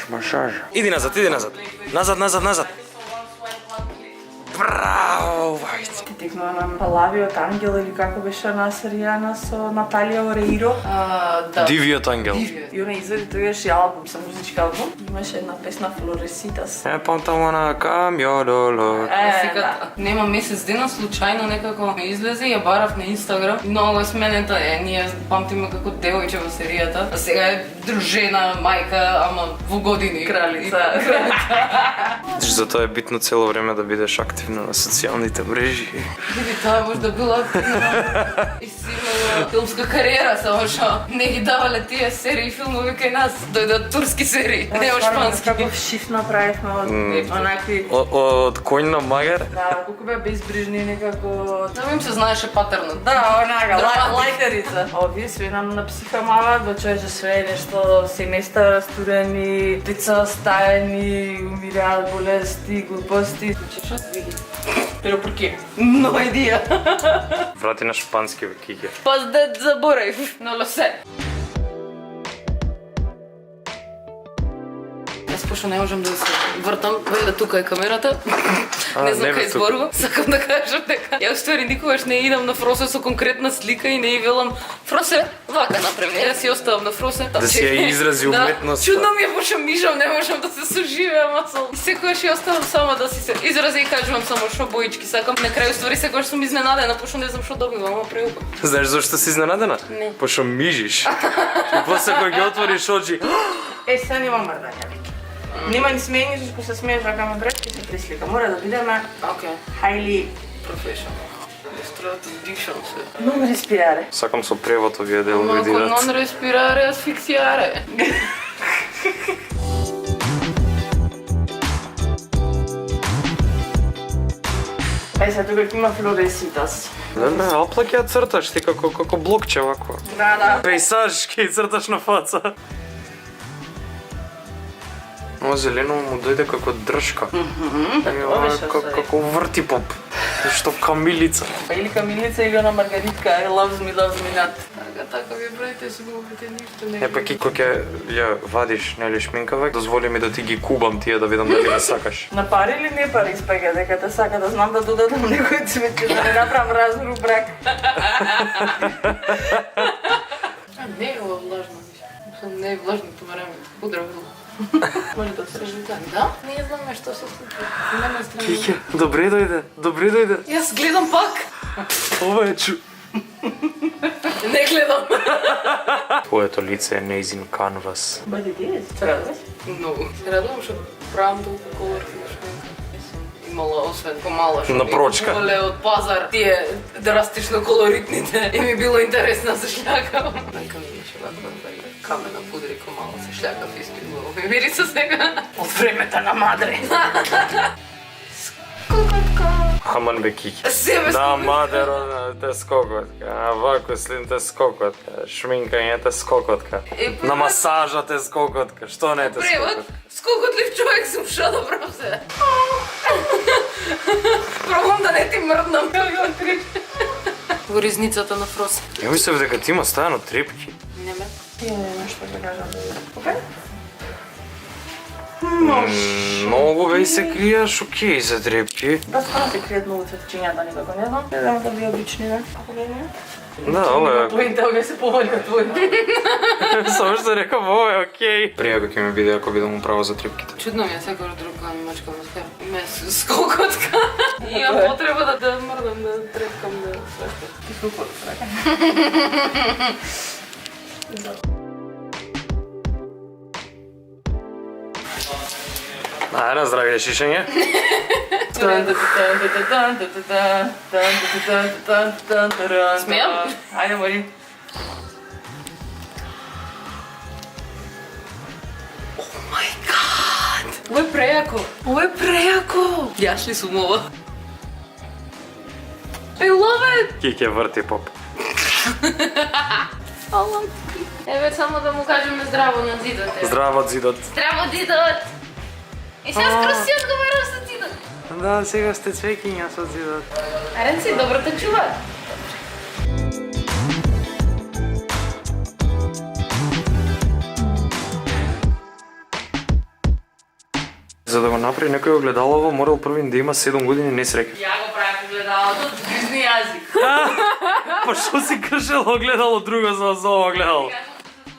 Машажа. Иди назад, иди назад. Назад, назад, назад. Браво, вајце. Ти текнува на Палавиот ангел или како беше на серијана со Наталија Ореиро. Да. Дивиот ангел. И она извади тогаш и албум, со музички албум. Имаше една песна Флореситас. Понтамо на камјололо. Да. Нема месец дена, случајно некако ми излезе и ја барав на Инстаграм. Многу е сменета е, ние памтиме како девојче во серијата. А сега е дружена, мајка, ама во години. Кралица. Затоа е битно цело време да бидеш активна на социјалните мрежи. Види, тоа може да била и си имала филмска кариера, само што не ги давале тие серии и филмови кај нас. Дојдат турски серии, не шпански. Како шифт направивме од онакви... Од коњ на магар? Да, колку беа безбрижни некако... Но им се знаеше патернот. Да, онака, лајтерица. Овие све нам на психомава, до човече све нешто, семеста растурени, деца стаени, умираат болести, глупости. Чешат виги. Pero por qué? No idea. Врати на шпански, бе, кике. Па да заборав, но lo sé. Јас пошто не можам да се вртам, вели тука е камерата. Не знам кај зборувам. Сакам да кажам дека ја уствари никогаш не идам на Фросе со конкретна слика и не ја велам Фросе, вака направи. Ја си оставам на Фросе. Да си ја изрази уметноста. Чудно ми е, пошто мижам, не можам да се соживеам, асол. Секогаш ја оставам сама да си се изрази и кажувам само што боички сакам. На крај уствари секогаш сум изненадена, пошто не знам што добивам, ама преубав. Знаеш зашто си изненадена? Не. Пошто мижиш. И после кога ги отвориш очи, Сега нема мрдање. Нема ни смење, што се смееш вака ме брат, ќе се прислика. Мора да бидеме Океј. highly Professional. Треба да дишам се. non respirare. сакам со превод овие делови Малко да non идат. respirare, asfixiare. Сега тука ќе има Флореситас. Не, апла ќе ја црташ ти како блокче вако. Да. Пейсаж ќе ја црташ на фаца. Ово зелено му дојде како држка. Како вртипоп. Што камилица. Па или камилица или она Маргаритка, I loves me not. Така ви брајте се губите ништо не. Па кога ќе ја вадиш, нели шминкава, дозволи ми да ти ги кубам тие да видам дали ме сакаш. На пари или не пари испега дека те сака да знам да додадам некој цвеќе, да не направам размер брак. Не е ова влажно. Мислам, не е влажно време. Подравило. Може да се жука. Да? Не знаме што се случи. Нема страна. Кике, добре дојде. Јас гледам пак. Ова е чу. Не гледам. Твоето лице е неизин канвас. Бъде ти, се радваш? Многу. Се радувам што правам толку колорфи шминка. Имала освен помала што На прочка. купувале од пазар тие драстично колоритните и ми било интересно да се шљакам. Мајка ми беше вака камена пудрико мало се шљакав искрено. Ми мириса сега. Од времето на мадре. Хаман бе кике. Себе Да, мадеро, те скокотка, а вако слин те скокотка, шминкање те скокотка, на масажа те скокотка, што не те Превод. скокотка? Скокотлив човек сум, шо да прав се. Пробам да не ти мрднам. Во ризницата на Фрос. Ја мислев дека ти има стајано трепки. Не ме. Имаме нешто да кажам. Окей? Многу бе и се криеш окей за трепки. Да, скоро се кријат многу цветчињата никако, не знам. Не знам да би обични, да? Ако не не. Да, ова е. Твоите овие се поволјка твоите. Само што рекам, ова е окей. Пријако ќе ми биде ако бидам управо за трепките. Чудно ми е секој друг кога ми мачкам на скар. Ме скокотка. Имам потреба да мрдам, да трепкам, да свешта. Ти супер, така. Ајде, здравје шишење. Смејам? Ајде, мори. Мај гад! Ово е прејако. Ово е прејако. Јаш ли сум ова? I love it! Кике врти поп. Еве само да му кажеме здраво на зидот. Здраво зидот. Здраво зидот! И сега скоро си одговарам со зидот. Да, сега сте цвекиња со зидот. Арен си, добро те чува. За да го направи некој огледалово, морал првин да има 7 години несреќа. Ја го правев огледалото, гризни јазик. Па што си кршел огледало друго за ова огледало?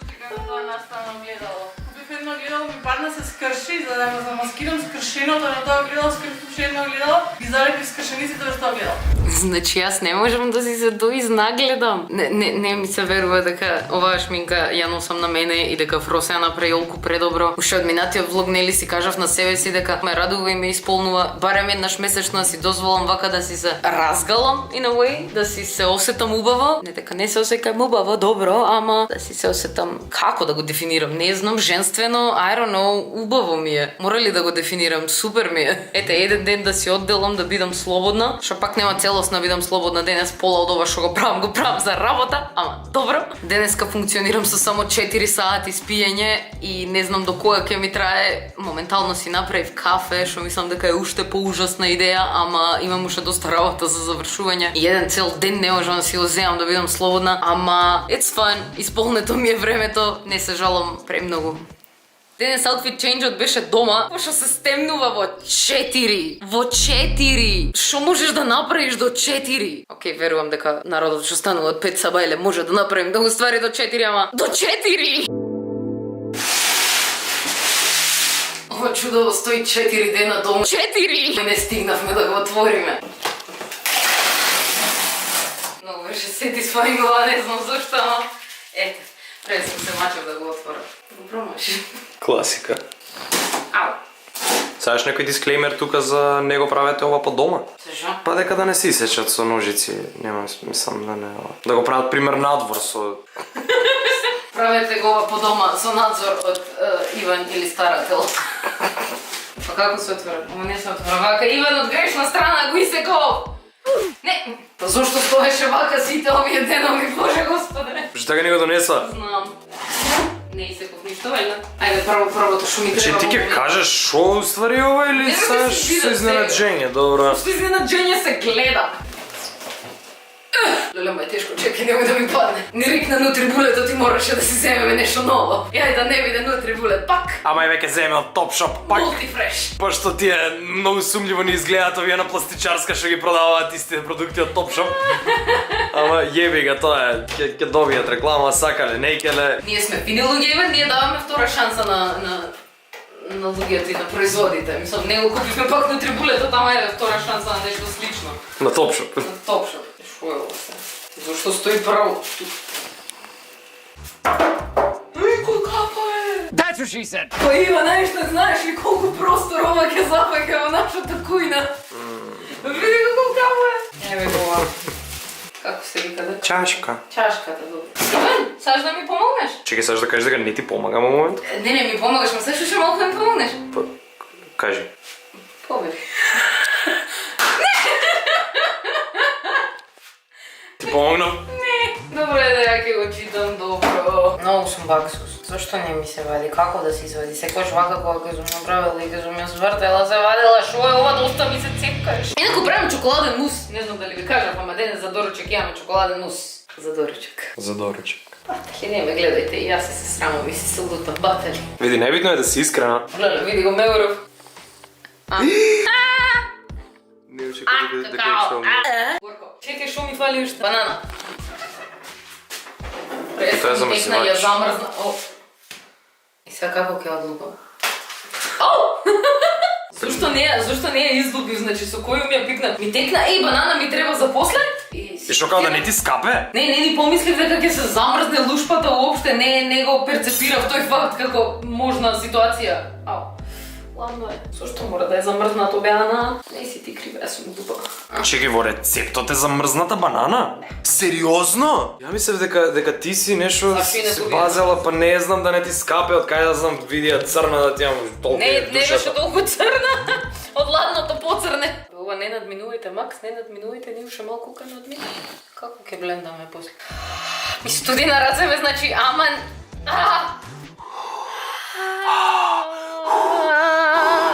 Како тоа настана огледало. Купив едно огледало, ми падна се скрши, за да го замаскирам скршеното на тоа огледало, скрши едно огледало, ги залепи скршениците врз тоа огледало. Значи јас не можам да си се доизнагледам. Не ми се верува дека оваа шминка ја носам на мене и дека Фросе ја направи јолку предобро. Уште од минатиот влог нели си кажав на себе си дека ме радува и ме исполнува барем еднаш месечно да си дозволам вака да си се разгалам in a way, да си се осетам убаво. Не дека не се осеќам убаво, добро, ама да си се осетам како да го дефинирам, не знам, женствено, I don't know, убаво ми е. Мора ли да го дефинирам? Супер ми е. Ете, еден ден да си одделам да бидам слободна, што пак нема целосно бидам слободна денес, пола од ова што го правам за работа, ама добро. Денеска функционирам со само 4 сати спиење и не знам до кога ќе ми трае. Моментално си направив кафе, што мислам дека е уште поужасна идеја, ама имам уште доста работа за завршување. И еден цел ден не можам да си го земам да бидам слободна, ама it's fun, исполнето ми е времето, не се жалам премногу. Денес outfit change-от беше дома, пошто се стемнува во 4. Во 4! Шо можеш да направиш до 4? Океј, верувам дека народот што станува од 5 сабајле може да направим многу ствари до 4, ама до 4! Ова чудово стои 4 дена дома. 4! Не стигнавме да го отвориме. Много беше satisfying ова, не знам зашто, ама ете, пред сум се мачев да го отворам. Го промаши. Класика. Ау. Саеш некој дисклеймер тука за не го правете ова по дома? Зашо? Па дека да не си сечат со ножици, нема мислам да не да го прават пример надвор со Правете го ова по дома со надзор од Иван или старател. Па како се отвора? Ова не се отвора. Вака Иван од грешна страна го исекол. Не. Па зошто стоеше вака сите овие денови, Боже Господе? Што така не го донеса? Знам. Не исеков ништо, вајда? Ајде првото што ми треба. Че ти ќе кажеш шо уствари ова или Не, саш си видам со изненаджење, добро? Што изненаджење се гледа. Леле, ма е тешко, чекај, немој да ми падне. Не рикна нутри булетот и мораше да си земеме нешто ново. Јај да не биде нутри булет пак. Ама и веќе земе од Topshop пак. Multifresh. Пошто тие многу сумљиво ни изгледаат овие на пластичарска што ги продаваат истите продукти од Topshop. Ама јеби га, тоа е, ќе добијат реклама, сакале, нејкеле. Ние сме фини луѓе, ние даваме втора шанса на луѓето и на производите. Мислам, не го купивме пак нутри булетот, ама е втора шанса на нешто слично. На Topshop. На Topshop. Шо е ова се? Зошто стои право тук? Колкава е? That's what she said. Па има нешто, знаеш ли колку простор ова ќе запака во нашата кујна? Види го колкава е? Еве го ова. Како се вика да? Чашка. Чашката, добро. Иван, саш да ми помогнеш? Чекај саш да кажеш дека не ти помагам во момент? Не, ми помагаш, ма се што малку да ми помогнеш? Па, кажи. Побери. Ти помогнав? Не. Добро е да ја ќе го читам добро. Многу сум баксус. Зошто не ми се вади? Како да се извади? Секојаш вака кога ќе сум направила и ќе сум ја свртела, се вадила, шо е ова, доста ми се цепкаш. Инаку правим чоколаден мус. Не знам дали ви кажав, ама денес за доручек имаме чоколаден мус. За доручек. За доручек. Батали, не ме гледајте, и јас се срамам и си се лутам, батали. Види, најбитно е да си искрена. Гледа, види го Меуров. Не очекувам да кажеш тоа. Горко, чекај, шо ми фали уште? Банана. Тоа е замрсивач. Ја замрзна. И сега како ќе одлупам? Зошто не ја излупив, значи со кој ми ја пикна? Ми текна, банана ми треба за после. И што као да не ти скапе? Не ни помислив дека ќе се замрзне лушпата уопште, не го перцепирав тој факт како можна ситуација. Ладно е. Зошто мора да е замрзнато банана? Не си ти крива, јас сум глупа. Чекај, во рецептот е замрзната банана? Сериозно? Ја мислев дека ти си нешто базела, па не знам да не ти скапе, од кај да знам видија црна да ти јам толку Не беше душата. толку црна. Од ладното поцрне. Ова не надминувајте, Макс, не надминувајте, ни уште малку кај надмина. Како ќе блендаме после? Ми студи на рацеве, значи, аман...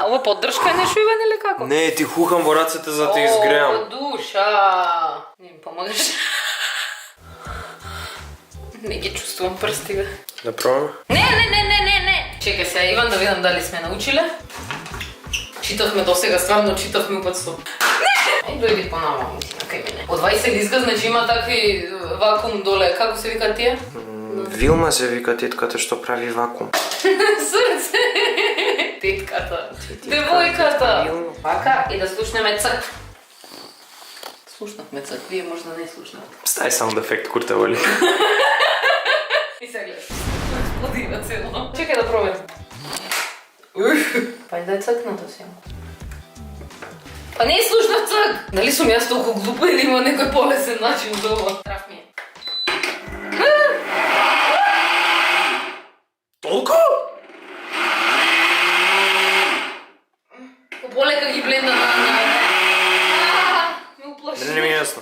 Ова поддршка е нешто, Иван, или како? Не, ти хухам во рацете за да ти изгреам. О, душа! Не ми помагаш. Не ги чувствувам прсти, бе. Да пробаме? Не! Чекај сега, Иван, да видам дали сме научиле. Читавме досега, стварно читавме упатство. Не! Дојди понама, кај мене. Од 20 лизга, значи има такви вакуум доле, како се вика тие? Вилма се вика тетката што прави вакуум. Срце! Тетката. Девојката. Вака и да слушнеме црк. Слушнахме црк, вие може да не слушнате. Стај саунд ефект, курте воли. И се гледаш. Експлодира цело. Чекај да пробам. Па да е цркнато сега. Па не е слушнав црк! Дали сум јас толку глупа или има некој полесен начин за ова? Траф ми е. Толку? Полека ги бленда на... Ме уплаши. Не ми е јасно.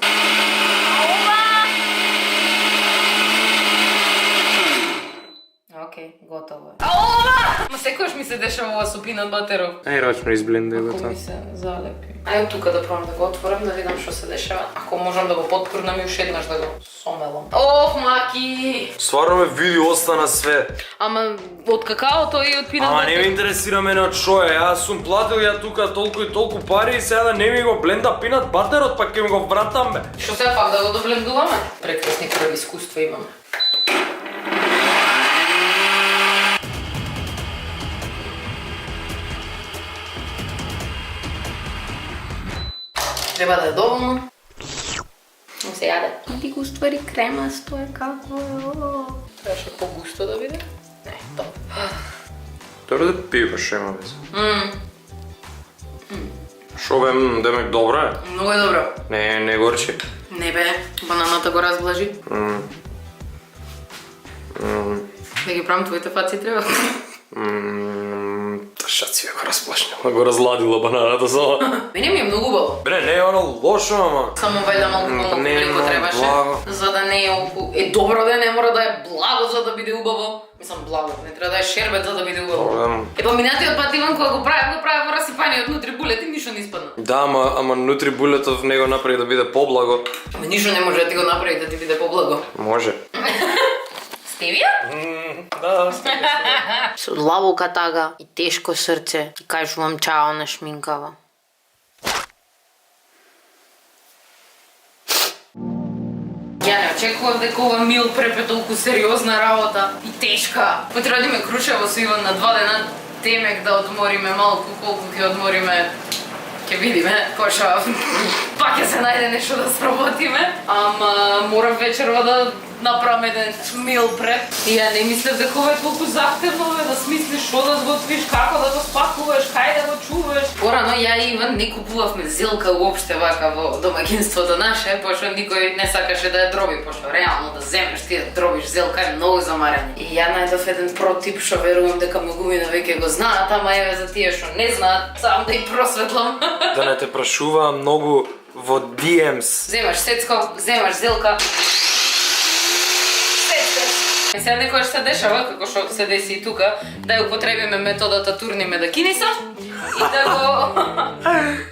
Океј, готово е. Ова! Ма секојаш ми се дешава ова со пинат батеров. Ај рачно изблендај го Ако тоа. ми се залепи. Ај од тука да пробам да го отворам, да видам што се дешава. Ако можам да го потпрнам и уште еднаш да го сомелам. Ох, маки! Стварно ме види остана све. Ама од какаото и од пинат Ама не батер. ме интересира мене од шо е. Јас сум платил ја тука толку и толку пари и сега да не ми го бленда пинат батерот, па ќе ми го вратам бе. Што се пак да го доблендуваме? Прекрасни први искуства имаме. Треба да е доволно. Но се јаде. Ти го ствари кремасто е како е. Требаше по-густо да биде? Не, добро. Добро да пиваш, ема без. Шо бе, демек добро е? Многу е добро. Не горчи. Не бе, бананата го разблажи. Да ги правам твоите фаци треба. Шат си го разплашнила, го разладила бананата само. Мене ми е многу убаво. Бре, не е оно лошо, ама. Само вајда малку Не е колку многу требаше. благо. За да не е оку... Е, добро да не мора да е благо за да биде убаво. Мислам благо, не треба да е шербет за да биде убаво. Е, па минатиот пат Иван кога го правев во расипање од нутри булет и ништо не испадна. Да, ама нутри булетов него направи да биде поблаго. Ама ништо не може да ти го направи да ти биде поблаго. Може. Стевија? Да, Со длабока тага и тешко срце ти кажувам чао на шминкава. Ја не очекував дека ова мил преп е толку сериозна работа и тешка. Потрадиме крушево со Иван на 2 дена, темек да одмориме малку, колку ќе одмориме. Ќе видиме, коша пак ќе се најде нешто да сработиме, ама морам вечерва да направам еден мил преп. И ја не мислев дека ова е толку захтевно, бе, да смислиш што да сготвиш, како да го спакуваш, кај да го чуваш. Порано ја и Иван не купувавме зелка уопште вака во домаќинството наше, пошто никој не сакаше да ја дроби, пошто реално да земеш ти да дробиш зелка е многу замарено. И ја најдов еден протип што верувам дека многумина веќе го знаат, ама еве за тие што не знаат, сам да и просветлам. Да не те прашува многу во DMs. Земаш сецко, земаш зелка. Сецкаш. Сега некоја што се дешава, како што се деси и тука, да ја употребиме методата турниме да киниса и да го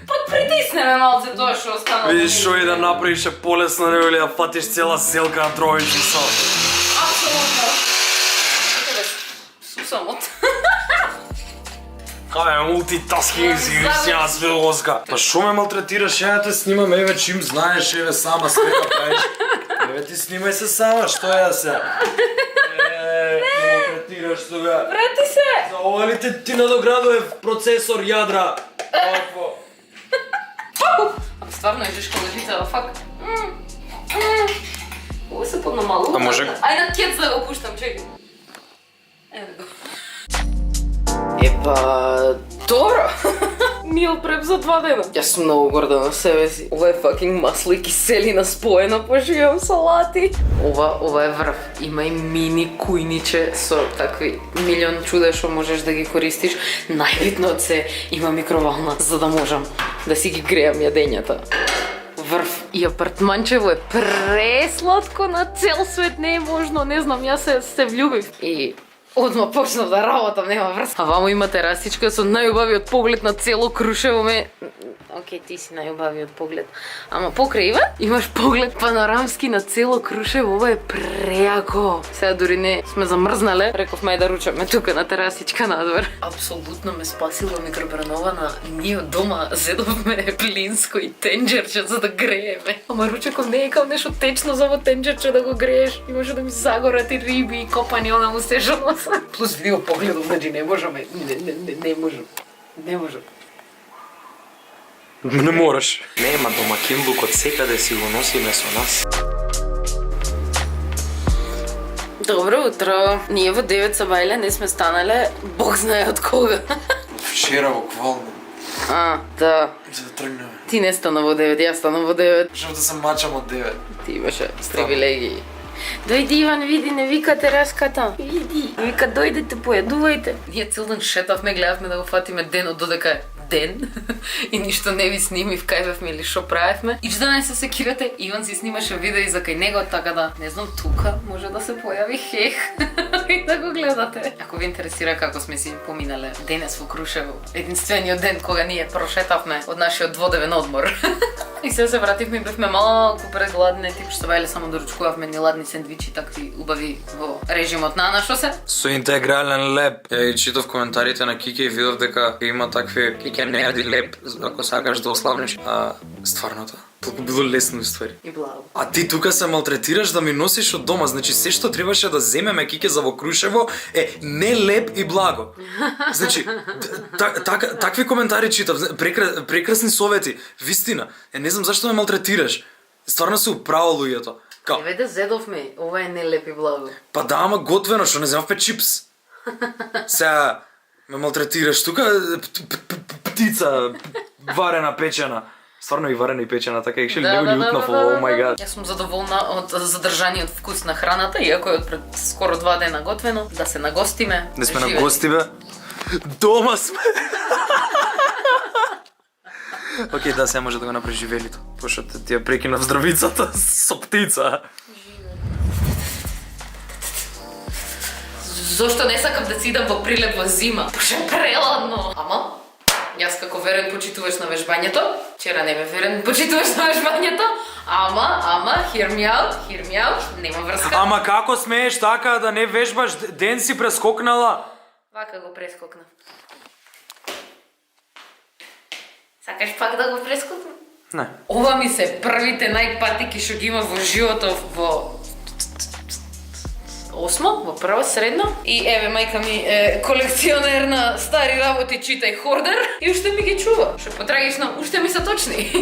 подпритиснеме малце тоа што останало. Видиш шо и да направиш е полесно, него ли да фатиш цела зелка на тројчи со. Апсолутно. Сусамот. Абе, мултитаскинг си ја свелоска. Па шо ме малтретираш, ја те снимам, еве чим знаеш, еве сама све да правиш. Еве ти снимај се сама, што ја се? Не малтретираш сега. Врати се! За ова ли ти надоградував процесор јадра? Овакво. Стварно е жешка лъжица, фак. Ovo се подна малу. А може? Ај на кец да го пуштам, чекай. Ево го. Епа, добро. Мил преп за 2 дена. Јас сум многу горда на себе си. Ова е факинг масло и киселина споена, поживам салати. Ова е врв. Има и мини кујниче со такви милион чуда што можеш да ги користиш. Најбитно од се има микровална, за да можам да си ги греам јадењата. Врв и апартманчево е пресладко, на цел свет не е можно, не знам, јас се влюбив. И одма почнав да работам, нема врз. А вамо има терасичка со најубавиот поглед на цело Крушево ме... Океј, ти си најубавиот поглед. Ама покрај Иван, имаш поглед панорамски на цело Крушево, ова е преако. Сега дури не сме замрзнале, рековме да ручаме тука на терасичка надвор. Апсолутно ме спасила микробранована. Ние од дома зедовме плинско и тенџерче за да грееме. Ама ручеков не е као нешто течно за во тенџерче да го грееш. И може да ми загорат и риби и копани, она му стежа носа. Плюс видео погледом, значи не можеме. Не можем. Не можем. Не мораш. Нема домакинлук од секаде си го носиме со нас. Добро утро. Ние во 9 са бајле, не сме станале, Бог знае од кога. Вчера буквално. Да. За да тргнеме. Ти не стана во 9, јас станам во 9. Шо да се мачам од 9. Ти имаше привилегии. Дојди Иван, види, не вика тераската. Види. Вика, дојдете, појадувајте. Ние цел ден шетавме, гледавме да го фатиме денот додека е ден и ништо не ви сними, вкајвавме или шо правевме. И да не се секирате, Иван си снимаше видео за кај него, така да, не знам, тука може да се појави хех и да го гледате. Ако ви интересира како сме си поминале денес во Крушево, единствениот ден кога ние прошетавме од нашиот дводневен одмор. И сега се вративме и бевме малку прегладни, тип што бајле само доручкувавме ни ладни сендвичи, такви убави во режимот на нашо се. Со интегрален леп. Ја и читав коментарите на Кике и видов дека има такви Кике не јади леп ако сакаш да ославнеш. Стварното. Толку било лесно ствари. И благо. А ти тука се малтретираш да ми носиш од дома, значи се што требаше да земеме Кике за во Крушево е не леп и благо. Значи, такви коментари читав, прекрасни совети, вистина. Не знам зашто ме малтретираш. Стварно се управо луѓето. Еве да зедовме, ова е не леп и благо. Па да, ама готвено, што не земавме чипс. Сега ме малтретираш тука, птица варена, печена. Стварно и варена и печена, така и него ни утнав, о мај гад. Јас сум задоволна од задржаниот вкус на храната, иако е од пред скоро 2 дена готвено, да се нагостиме. Не сме на гости, бе. Дома сме. Океј, да, сега може да го направи живелито, пошто ти ја прекинав здравицата со птица. Зошто не сакам да си идам во прилеп во зима? Пошто е преладно. Ама, јас како верен почитуваш на вежбањето, вчера не бе верен почитуваш на вежбањето, ама, hear me out, нема врска. Ама како смееш така да не вежбаш, ден си прескокнала? Вака го прескокнав. Сакаш пак да го прескокнам? Не. Ова ми се првите најпатики што ги има во животот во 8, во прва средно. И еве мајка ми е колекционер на стари работи, читај хордер и уште ми ги чува. Што потрагично, уште ми се точни.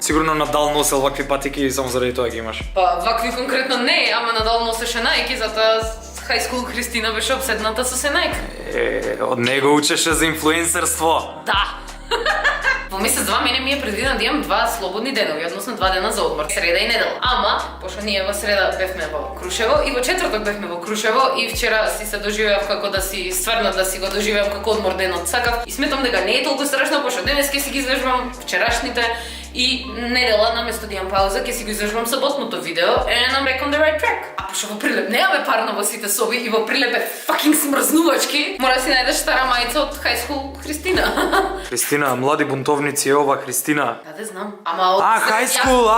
Сигурно Надал носел вакви патики и само заради тоа ги имаш. Па вакви конкретно не, ама Надал носеше најки, затоа High School Христина беше обседната со Сенајка. Од него учеше за инфлуенсерство. Да. Во месец 2 мене ми е предвидено да имам 2 слободни денови, односно 2 дена за одмор, среда и недела. Ама, пошто ние во среда бевме во Крушево и во четврток бевме во Крушево и вчера си се доживеав како да си стварно да си го доживеав како одмор денот сакав и сметам дека не е толку страшно, пошто денес ќе си ги извежбам вчерашните и недела наместо да имам пауза ќе си го извежбам саботното видео and I'm back on the right track. А пошто во Прилеп немаме парно во сите соби и во Прилеп е fucking смрзнувачки, мора да си најдеш стара мајца од High School Христина. Христина, млади бунтовници е ова Христина. Да, знам. Ама од High School,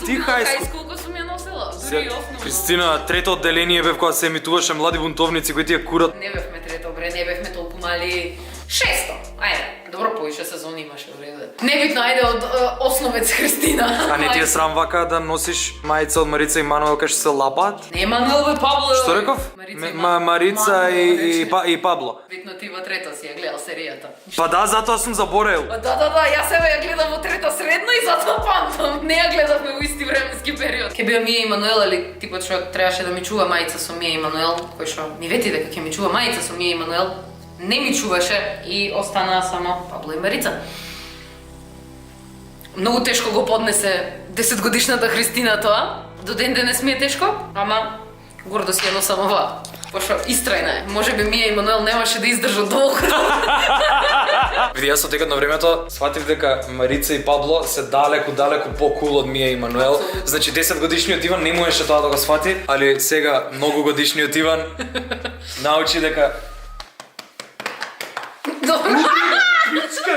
ти High High School го сум ја носела. Дури и основно. Христина, трето одделение бев кога се емитуваше млади бунтовници кои тие курат. Не бевме трето, бре, не бевме толку мали. 600. Ајде, добро повише сезони имаше вреде. Небитно, ајде од основец Христина. А не ти е срам вака да носиш мајца од Марица и Мануел кај што се лапаат? Не, Мануел бе Пабло. Што реков? Марица и Пабло. Битно ти во трето си ја гледал серијата. Па да, затоа сум заборел. Да, јас себе ја гледам во трето средно и затоа памтам. Не ја гледавме во исти временски период. Ке беа Мија и Мануел, али типот што требаше да ми чува мајца со Мија и Мануел, кој што ми вети дека ќе ми чува мајца со Мија и Мануел. Не ми чуваше и останаа само Пабло и Марица. Многу тешко го поднесе 10-годишната Христина тоа. До ден денес ми е тешко, ама гордо си ја носам ова. Пошто истрајна е. Можеби Мија и Мануел немаше да издржат долго. Види, јас со текот на времето сватив дека Марица и Пабло се далеку по-кул од Мија и Мануел. Значи 10 годишниот Иван не можеше тоа да го свати, али сега многу годишниот Иван научи дека Добро.